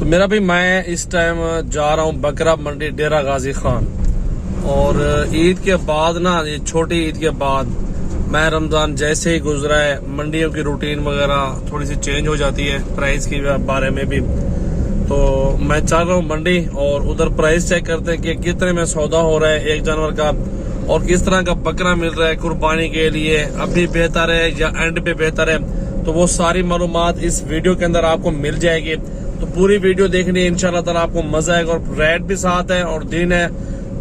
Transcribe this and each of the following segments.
तो मेरा भी मैं इस टाइम जा रहा हूँ बकरा मंडी डेरा गाजी खान। और ईद के बाद ना, ये छोटी ईद के बाद मैं रमजान जैसे ही गुजरा है, मंडियों की रूटीन वगैरह थोड़ी सी चेंज हो जाती है, प्राइस के बारे में भी। तो मैं चल रहा हूँ मंडी और उधर प्राइस चेक करते हैं कि कितने में सौदा हो रहा है एक जानवर का और किस तरह का बकरा मिल रहा है कुर्बानी के लिए, अभी बेहतर है या एंड पे बेहतर है। तो वो सारी मालूमात इस वीडियो के अंदर आपको मिल जाएगी। तो पूरी वीडियो देखनी है, इंशाल्लाह ताला आपको मजा आएगा। और रेट भी साथ है और दिन है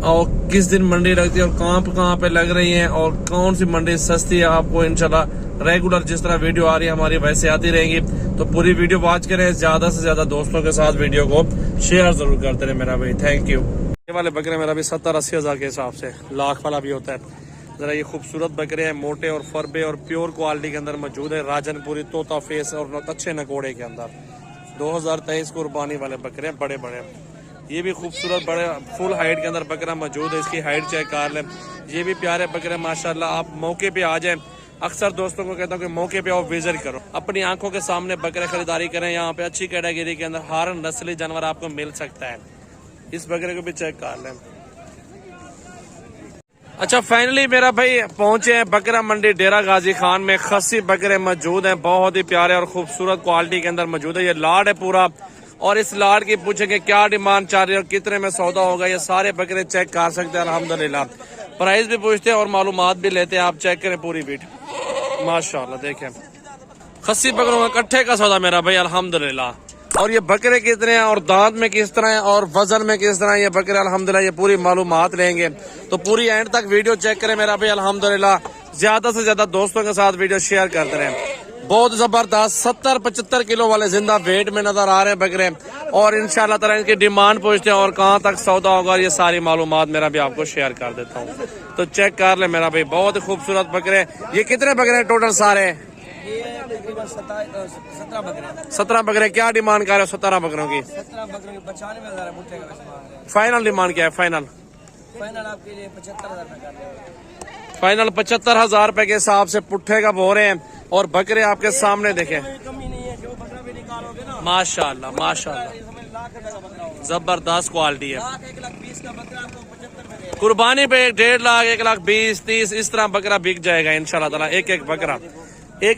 और किस दिन मंडी लगती है और कहाँ पे लग रही है और कौन सी मंडी सस्ती है, आपको इंशाल्लाह रेगुलर जिस तरह वीडियो आ रही है हमारी वैसे आती रहेंगी। तो पूरी वीडियो वॉच करें, ज्यादा से ज्यादा दोस्तों के साथ वीडियो को शेयर जरूर करते रहे मेरा भाई। Thank you. ये वाले बकरे मेरा भी 70-80 हजार के हिसाब से, लाख वाला भी होता है। जरा ये खूबसूरत बकरे हैं, मोटे और फरबे और प्योर क्वालिटी के अंदर मौजूद है। राजनपुरी तोता फेस और अच्छे नकोड़े के अंदर 2023 कुर्बानी वाले बकरे हैं, बड़े बड़े। ये भी खूबसूरत बड़े फुल हाइट के अंदर बकरा मौजूद है, इसकी हाइट चेक कर लें। ये भी प्यारे बकरे माशाल्लाह। आप मौके पे आ जाएं, अक्सर दोस्तों को कहता हूँ कि मौके पे आओ, विजिट करो, अपनी आंखों के सामने बकरे खरीदारी करें। यहाँ पे अच्छी कैटेगरी के अंदर हर नस्ली जानवर आपको मिल सकता है। इस बकरे को भी चेक कर लें। अच्छा, फाइनली मेरा भाई पहुंचे हैं बकरा मंडी डेरा गाजी खान में। खस्सी बकरे मौजूद हैं, बहुत ही प्यारे और खूबसूरत क्वालिटी के अंदर मौजूद है। ये लाड है पूरा और इस लाड की पूछेंगे क्या डिमांड चाह रही है और कितने में सौदा होगा, ये सारे बकरे चेक कर सकते हैं अल्हम्दुलिल्लाह। प्राइस भी पूछते हैं और मालूमात भी लेते हैं, आप चेक करें पूरी वीडियो। माशाल्लाह देखें, खस्सी बकरों का इकट्ठे का सौदा मेरा भाई अल्हम्दुलिल्लाह। और ये बकरे कितने हैं और दांत में किस तरह है और वजन में किस तरह, ये बकरे अल्हम्दुलिल्लाह ये पूरी मालूमात लेंगे। तो पूरी एंड तक वीडियो चेक करें मेरा भाई अल्हम्दुलिल्लाह। ज्यादा से ज्यादा दोस्तों के साथ वीडियो शेयर करते रहे। बहुत जबरदस्त 70-75 किलो वाले जिंदा वेट में नजर आ रहे हैं बकरे। और इंशाल्लाह ताला इनकी डिमांड पूछते हैं और कहाँ तक सौदा होगा, ये सारी मालूमात मेरा भी आपको शेयर कर देता हूँ। तो चेक कर ले मेरा भाई, बहुत ही खूबसूरत बकरे। ये कितने बकरे हैं टोटल सारे? 17 बकरे। क्या डिमांड कर रहे हो 17 बकरों की? 17 बकरों की 95,000 फाइनल डिमांड क्या है? फाइनल आपके लिए 75,000। फाइनल 75,000 रुपए के हिसाब से पुट्ठे का बो रहे हैं। और बकरे आपके सामने देखें, कमी नहीं है, जो बकरा भी निकालोगे ना माशाल्लाह माशाल्लाह, जबरदस्त क्वालिटी है। 1,20,000 का बकरा आपको 75 में कुर्बानी पे 1.5 लाख 1,20,30 इस तरह बकरा बिक जाएगा इंशाल्लाह ताला। एक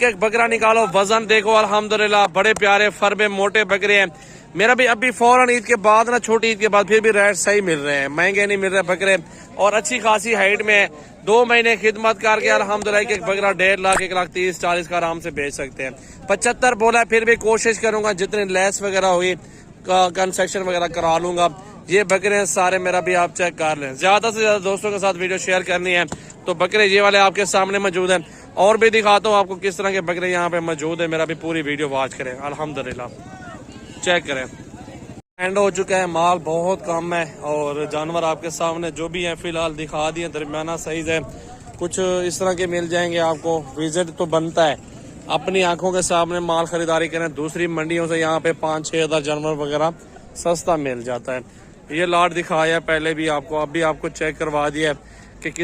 एक बकरा निकालो, वजन देखो अल्हम्दुलिल्लाह, बड़े प्यारे फरबे मोटे बकरे हैं मेरा भी। अभी फौरन ईद के बाद ना, छोटी ईद के बाद फिर भी रेट सही मिल रहे हैं, महंगे नहीं मिल रहे बकरे और अच्छी खासी हाइट में। 2 महीने खिदमत करके अल्हम्दुलिल्लाह एक बकरा 1.5 लाख 1,30,40 का आराम से बेच सकते हैं। 75 बोला, फिर भी कोशिश करूंगा जितनी लेस वगैरह हुई कंसेक्शन वगैरह करा लूंगा। ये बकरे सारे मेरा भी आप चेक कर लें। ज्यादा से ज्यादा दोस्तों के साथ वीडियो शेयर करनी है। तो बकरे ये वाले आपके सामने मौजूद हैं और भी दिखाता हूँ आपको किस तरह के बकरे यहाँ पे मौजूद है। मेरा भी पूरी वीडियो वॉच करें अल्हम्दुलिल्लाह, चेक करें। एंड हो चुका है, माल बहुत कम है और जानवर आपके सामने जो भी है फिलहाल दिखा दिए। दरमियाना साइज है, कुछ इस तरह के मिल जाएंगे आपको। विजिट तो बनता है, अपनी आंखों के सामने माल खरीदारी करें। दूसरी मंडियों से यहाँ पे 5-6 हज़ार जानवर वगैरह सस्ता मिल जाता है। ये लाट दिखाया पहले भी आपको, अब भी आपको चेक करवा दिया है।